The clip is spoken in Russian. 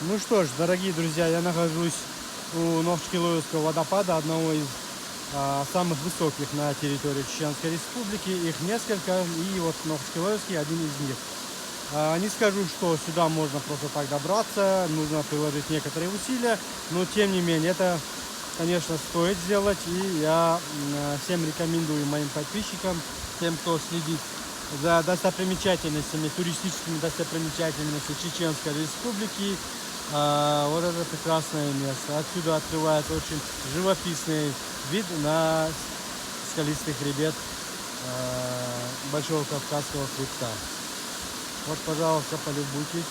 Ну что ж, дорогие друзья, я нахожусь у Новчкилоевского водопада, одного из самых высоких на территории Чеченской Республики. Их несколько, и вот Новчкилоевский один из них. Не скажу, что сюда можно просто так добраться, нужно приложить некоторые усилия, но тем не менее это, конечно, стоит сделать, и я всем рекомендую, моим подписчикам, тем, кто следит за достопримечательностями, туристическими достопримечательностями Чеченской Республики. Вот это прекрасное место. Отсюда открывается очень живописный вид на скалистый хребет Большого Кавказского хребта. Вот, пожалуйста, полюбуйтесь.